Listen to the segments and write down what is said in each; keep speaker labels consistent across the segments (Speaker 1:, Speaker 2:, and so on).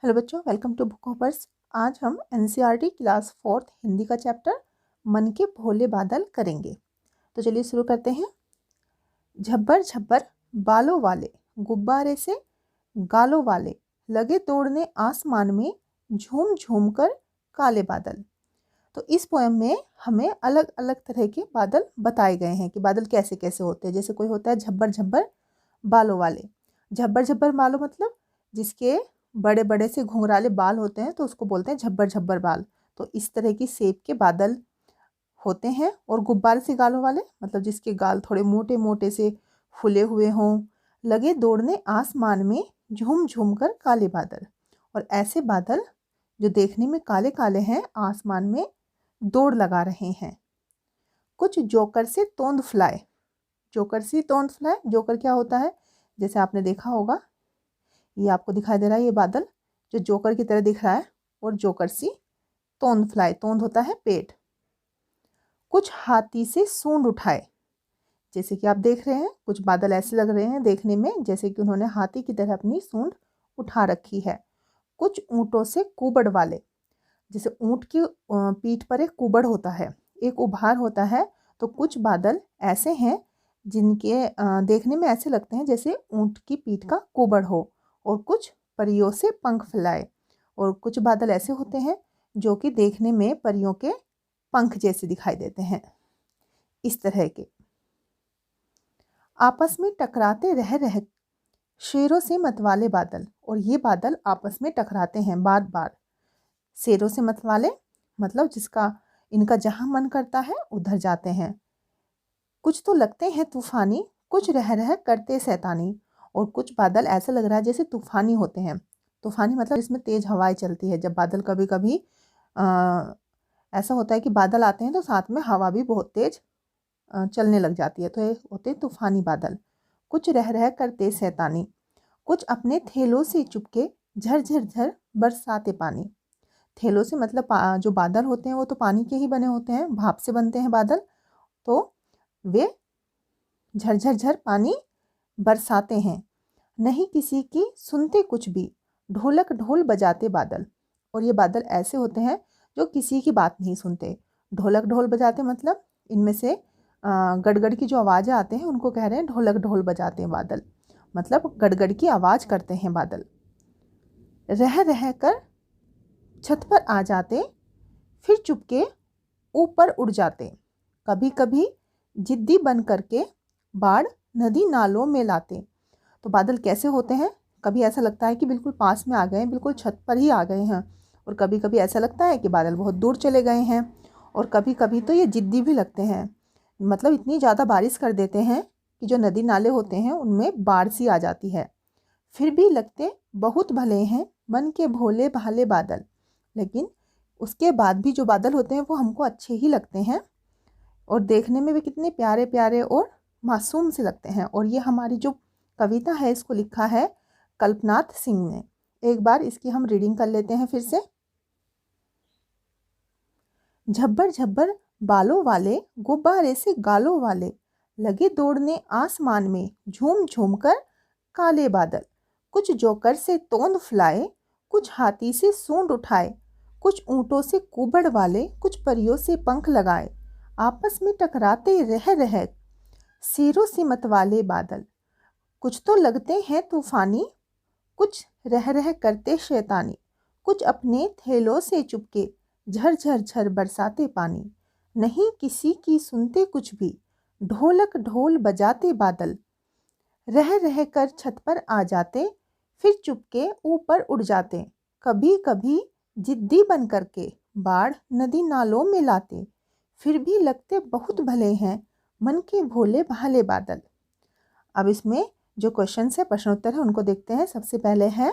Speaker 1: Hello बच्चों, welcome to book hoppers. आज हम एनसीईआरटी क्लास 4th हिंदी का चैप्टर मन के भोले बादल करेंगे। तो चलिए शुरू करते हैं। झब्बर झब्बर बालों वाले, गुब्बारे से गालों वाले, लगे तोड़ने आसमान में, झूम झूम कर काले बादल। तो इस पोएम में हमें अलग अलग तरह के बादल बताए गए हैं कि बादल कैसे कैसे होते हैं। जैसे कोई होता है झब्बर झब्बर बालों वाले। झब्बर झब्बर बालों मतलब जिसके बड़े बड़े से घुंघराले बाल होते हैं तो उसको बोलते हैं झब्बर झब्बर बाल। तो इस तरह की शेप के बादल होते हैं। और गुब्बारे से गालों वाले मतलब जिसके गाल थोड़े मोटे मोटे से फूले हुए हों, लगे दौड़ने आसमान में, झूम झूम कर काले बादल। और ऐसे बादल जो देखने में काले काले हैं, आसमान में दौड़ लगा रहे हैं। कुछ जोकर से तोंद फ्लाई। जोकर सी तोंद फ्लाई, जोकर क्या होता है? जैसे आपने देखा होगा, ये आपको दिखाई दे रहा है, ये बादल जो जोकर की तरह दिख रहा है। और जोकर सी तोंद फ्लाई, तोंद होता है पेट। कुछ हाथी से सूंड उठाए। जैसे कि आप देख रहे हैं, कुछ बादल ऐसे लग रहे हैं देखने में जैसे कि उन्होंने हाथी की तरह अपनी सूंड उठा रखी है। कुछ ऊँटों से कुबड़ वाले, जैसे ऊँट की पीठ पर एक कुबड़ होता है, एक उभार होता है। तो कुछ बादल ऐसे हैं जिनके देखने में ऐसे लगते हैं जैसे ऊँट की पीठ का कुबड़ हो। और कुछ परियों से पंख फैलाए। और कुछ बादल ऐसे होते हैं जो कि देखने में परियों के पंख जैसे दिखाई देते हैं। इस तरह के आपस में टकराते रह रह शेरों से मतवाले बादल। और ये बादल आपस में टकराते हैं बार बार। शेरों से मतवाले मतलब जिसका इनका जहां मन करता है उधर जाते हैं। कुछ तो लगते हैं तूफानी, कुछ रह रह करते शैतानी। और कुछ बादल ऐसा लग रहा है जैसे तूफानी होते हैं। तूफानी मतलब इसमें तेज हवाएं चलती है। जब बादल कभी कभी ऐसा होता है कि बादल आते हैं तो साथ में हवा भी बहुत तेज चलने लग जाती है, तो ये होते हैं तूफानी बादल। कुछ रह रह करते शैतानी, कुछ अपने थैलों से चुपके झर झर झर बरसाते पानी। थैलों से मतलब जो बादल होते हैं वो तो पानी के ही बने होते हैं, भाप से बनते हैं बादल। तो वे झरझर झर पानी बरसाते हैं। नहीं किसी की सुनते कुछ भी, ढोलक ढोल बजाते बादल। और ये बादल ऐसे होते हैं जो किसी की बात नहीं सुनते। ढोलक ढोल बजाते मतलब इनमें से गड़गड़ की जो आवाज़ें आते हैं उनको कह रहे हैं ढोलक ढोल बजाते हैं बादल। मतलब गड़गड़ की आवाज़ करते हैं बादल। रह रह कर छत पर आ जाते, फिर चुपके ऊपर उड़ जाते। कभी कभी जिद्दी बन करके बाढ़ नदी नालों में लाते। तो बादल कैसे होते हैं? कभी ऐसा लगता है कि बिल्कुल पास में आ गए हैं, बिल्कुल छत पर ही आ गए हैं। और कभी कभी ऐसा लगता है कि बादल बहुत दूर चले गए हैं। और कभी कभी तो ये जिद्दी भी लगते हैं, मतलब इतनी ज़्यादा बारिश कर देते हैं कि जो नदी नाले होते हैं उनमें बाढ़ सी आ जाती है। फिर भी लगते बहुत भले हैं मन के भोले भाले बादल। लेकिन उसके बाद भी जो बादल होते हैं वो हमको अच्छे ही लगते हैं। और देखने में भी कितने प्यारे प्यारे और मासूम से लगते हैं। और ये हमारी जो कविता है इसको लिखा है कल्पनाथ सिंह ने। एक बार इसकी हम रीडिंग कर लेते हैं फिर से। झब्बर झब्बर बालों वाले, गुब्बारे से गालों वाले, लगे दौड़ने आसमान में, झूम झूम कर काले बादल। कुछ जोकर से तोंद फुलाए, कुछ हाथी से सूंड उठाए, कुछ ऊँटों से कुबड़ वाले, कुछ परियों से पंख लगाए। आपस में टकराते रह रह शेरों से मतवाले बादल। कुछ तो लगते हैं तूफानी, कुछ रह रह करते शैतानी। कुछ अपने थैलों से चुपके झर झर झर बरसाते पानी। नहीं किसी की सुनते कुछ भी, ढोलक ढोल बजाते बादल। रह रह कर छत पर आ जाते, फिर चुपके ऊपर उड़ जाते। कभी कभी जिद्दी बन करके बाढ़ नदी नालों में लाते। फिर भी लगते बहुत भले हैं मन के भोले भाले बादल। अब इसमें जो क्वेश्चन है, प्रश्नोत्तर है, उनको देखते हैं। सबसे पहले है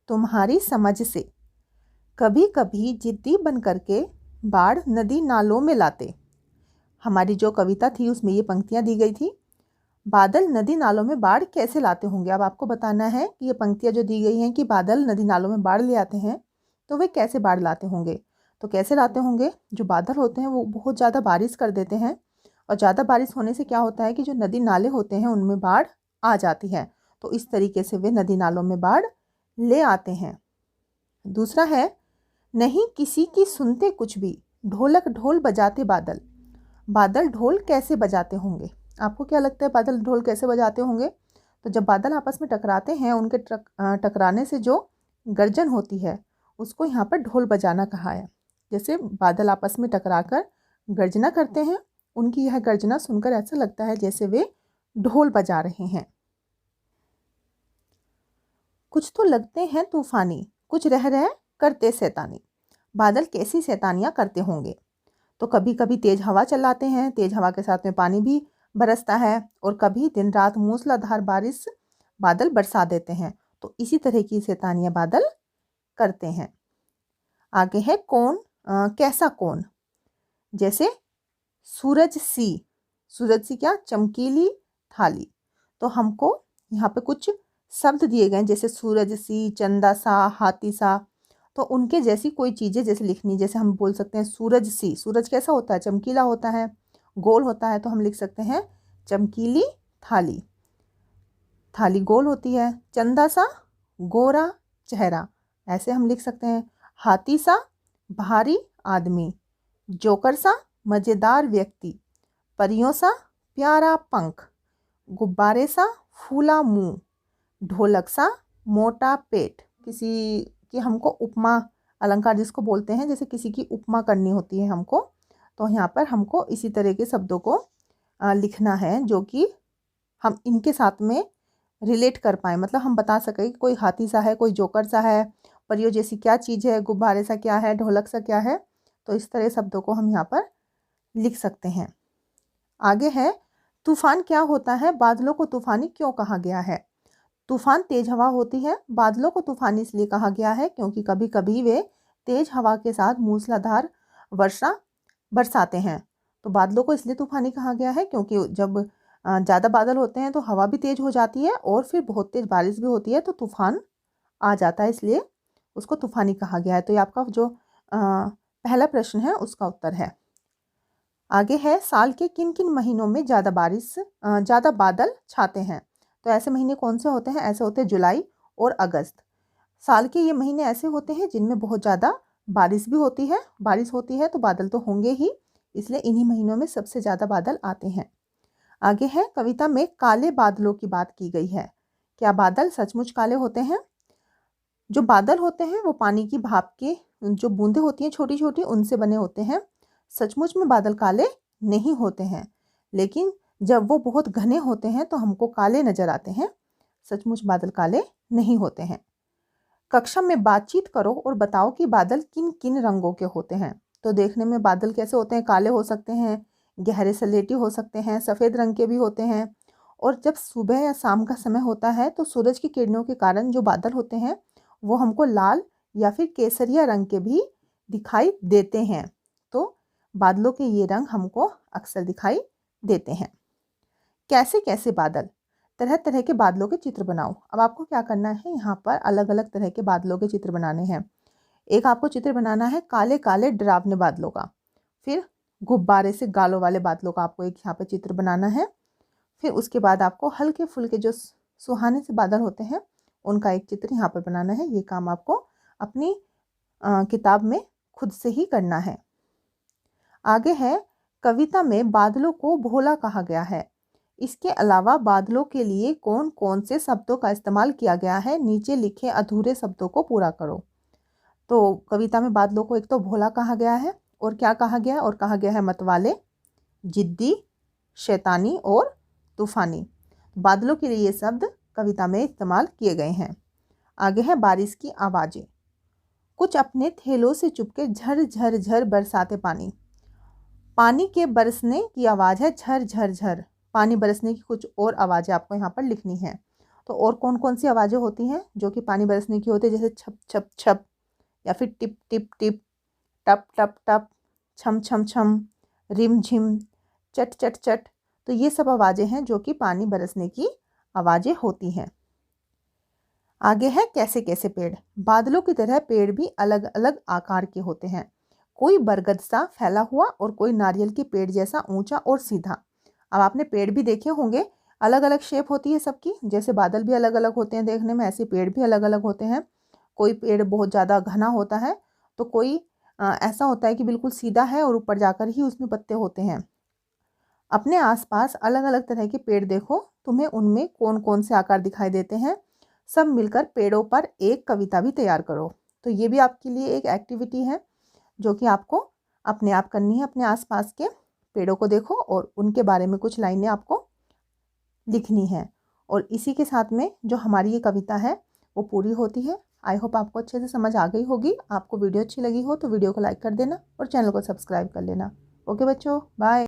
Speaker 1: तुम्हारी समझ से। कभी कभी जिद्दी बन करके बाढ़ नदी नालों में लाते। हमारी जो कविता थी उसमें ये पंक्तियां दी गई थी। बादल नदी नालों में बाढ़ कैसे लाते होंगे? अब आपको बताना है कि ये पंक्तियां जो दी गई हैं कि बादल नदी नालों में बाढ़ ले आते हैं, तो वे कैसे बाढ़ लाते होंगे? तो कैसे लाते होंगे? जो बादल होते हैं वो बहुत ज़्यादा बारिश कर देते हैं। और ज़्यादा बारिश होने से क्या होता है कि जो नदी नाले होते हैं उनमें बाढ़ आ जाती है। तो इस तरीके से वे नदी नालों में बाढ़ ले आते हैं। दूसरा है नहीं किसी की सुनते कुछ भी, ढोलक ढोल बजाते बादल। बादल ढोल कैसे बजाते होंगे? आपको क्या लगता है बादल ढोल कैसे बजाते होंगे? तो जब बादल आपस में टकराते हैं, उनके टकराने से जो गर्जन होती है उसको यहाँ पर ढोल बजाना कहा है। जैसे बादल आपस में टकराकर गर्जना करते हैं, उनकी यह गर्जना सुनकर ऐसा लगता है जैसे वे ढोल बजा रहे हैं। कुछ तो लगते हैं तूफानी, कुछ रह रहे करते शैतानी। बादल कैसी शैतानियाँ करते होंगे? तो कभी कभी तेज हवा चलाते हैं, तेज हवा के साथ में पानी भी बरसता है, और कभी दिन रात मूसलाधार बारिश बादल बरसा देते हैं। तो इसी तरह की शैतानियाँ बादल करते हैं। आगे है कौन, कैसा कौन? जैसे सूरज सी, सूरज सी क्या? चमकीली थाली। तो हमको यहाँ पे कुछ शब्द दिए गए हैं, जैसे सूरज सी, चंदा सा, हाथी सा। तो उनके जैसी कोई चीज़ें जैसे लिखनी, जैसे हम बोल सकते हैं सूरज सी। सूरज कैसा होता है? चमकीला होता है, गोल होता है। तो हम लिख सकते हैं चमकीली थाली। थाली गोल होती है। चंदा सा, गोरा चेहरा, ऐसे हम लिख सकते हैं। हाथी सा, भारी आदमी। जोकर सा, मज़ेदार व्यक्ति। परियों सा, प्यारा पंख। गुब्बारे सा, फूला मुंह। ढोलक सा, मोटा पेट। किसी की हमको उपमा अलंकार जिसको बोलते हैं, जैसे किसी की उपमा करनी होती है हमको, तो यहाँ पर हमको इसी तरह के शब्दों को लिखना है जो कि हम इनके साथ में रिलेट कर पाए। मतलब हम बता सकें कि कोई हाथी सा है, कोई जोकर सा है, परियों जैसी क्या चीज़ है, गुब्बारे सा क्या है, ढोलक सा क्या है। तो इस तरह शब्दों को हम यहाँ पर लिख सकते हैं। आगे है तूफान क्या होता है, बादलों को तूफानी क्यों कहा गया है? तूफान तेज हवा होती है। बादलों को तूफानी इसलिए कहा गया है क्योंकि कभी कभी वे तेज हवा के साथ मूसलाधार वर्षा बरसाते हैं। तो बादलों को इसलिए तूफानी कहा गया है क्योंकि जब ज़्यादा बादल होते हैं तो हवा भी तेज हो जाती है और फिर बहुत तेज बारिश भी होती है, तो तूफान आ जाता है, इसलिए उसको तूफानी कहा गया है। तो ये आपका जो पहला प्रश्न है उसका उत्तर है। आगे है साल के किन किन महीनों में ज़्यादा बादल छाते हैं? तो ऐसे महीने कौन से होते हैं? ऐसे होते हैं जुलाई और अगस्त। साल के ये महीने ऐसे होते हैं जिनमें बहुत ज़्यादा बारिश भी होती है। बारिश होती है तो बादल तो होंगे ही, इसलिए इन्हीं महीनों में सबसे ज़्यादा बादल आते हैं। आगे है कविता में काले बादलों की बात की गई है। क्या बादल सचमुच काले होते हैं? जो बादल होते हैं वो पानी की भाप के जो बूंदें होती हैं छोटी छोटी, उनसे बने होते हैं। सचमुच में बादल काले नहीं होते हैं, लेकिन जब वो बहुत घने होते हैं तो हमको काले नजर आते हैं। सचमुच बादल काले नहीं होते हैं। कक्षा में बातचीत करो और बताओ कि बादल किन किन रंगों के होते हैं। तो देखने में बादल कैसे होते हैं? काले हो सकते हैं, गहरे सलेटी हो सकते हैं, सफ़ेद रंग के भी होते हैं। और जब सुबह या शाम का समय होता है तो सूरज की किरणों के कारण जो बादल होते हैं वो हमको लाल या फिर केसरिया रंग के भी दिखाई देते हैं। तो बादलों के ये रंग हमको अक्सर दिखाई देते हैं। कैसे कैसे बादल, तरह तरह के बादलों के चित्र बनाओ। अब आपको क्या करना है, यहाँ पर अलग अलग तरह के बादलों के चित्र बनाने हैं। एक आपको चित्र बनाना है काले काले डरावने बादलों का। फिर गुब्बारे से गालों वाले बादलों का आपको एक यहाँ पर चित्र बनाना है। फिर उसके बाद आपको हल्के फुल्के जो सुहाने से बादल होते हैं उनका एक चित्र यहाँ पर बनाना है। ये काम आपको अपनी किताब में खुद से ही करना है। आगे है कविता में बादलों को भोला कहा गया है। इसके अलावा बादलों के लिए कौन कौन से शब्दों का इस्तेमाल किया गया है? नीचे लिखे अधूरे शब्दों को पूरा करो। तो कविता में बादलों को एक तो भोला कहा गया है, और क्या कहा गया है? और कहा गया है मतवाले, जिद्दी, शैतानी और तूफानी। बादलों के लिए ये शब्द कविता में इस्तेमाल किए गए हैं। आगे है बारिश की आवाज़ें। कुछ अपने थैलों से चुपके झर झर झर बरसाते पानी। पानी के बरसने की आवाज़ है झर झर झर। पानी बरसने की कुछ और आवाज़ें आपको यहाँ पर लिखनी है। तो और कौन कौन सी आवाज़ें होती हैं जो कि पानी बरसने की होती है? जैसे छप छप छप, या फिर टिप टिप टिप, टप टप टप, छम छम छम, रिम झिम, चट चट चट। तो ये सब आवाज़ें हैं जो कि पानी बरसने की आवाज़ें होती हैं। आगे है कैसे कैसे पेड़। बादलों की तरह पेड़ भी अलग अलग आकार के होते हैं। कोई बरगद सा फैला हुआ और कोई नारियल के पेड़ जैसा ऊंचा और सीधा। अब आपने पेड़ भी देखे होंगे, अलग अलग शेप होती है सबकी। जैसे बादल भी अलग अलग होते हैं देखने में, ऐसे पेड़ भी अलग अलग होते हैं। कोई पेड़ बहुत ज़्यादा घना होता है तो कोई ऐसा होता है कि बिल्कुल सीधा है और ऊपर जाकर ही उसमें पत्ते होते हैं। अपने आसपास अलग अलग तरह के पेड़ देखो, तुम्हें उनमें कौन कौन से आकार दिखाई देते हैं। सब मिलकर पेड़ों पर एक कविता भी तैयार करो। तो ये भी आपके लिए एक एक्टिविटी है जो कि आपको अपने आप करनी है। अपने आसपास के पेड़ों को देखो और उनके बारे में कुछ लाइनें आपको लिखनी है। और इसी के साथ में जो हमारी ये कविता है वो पूरी होती है। आई होप आपको अच्छे से समझ आ गई होगी। आपको वीडियो अच्छी लगी हो तो वीडियो को लाइक कर देना और चैनल को सब्सक्राइब कर लेना। ओके बच्चों, बाय।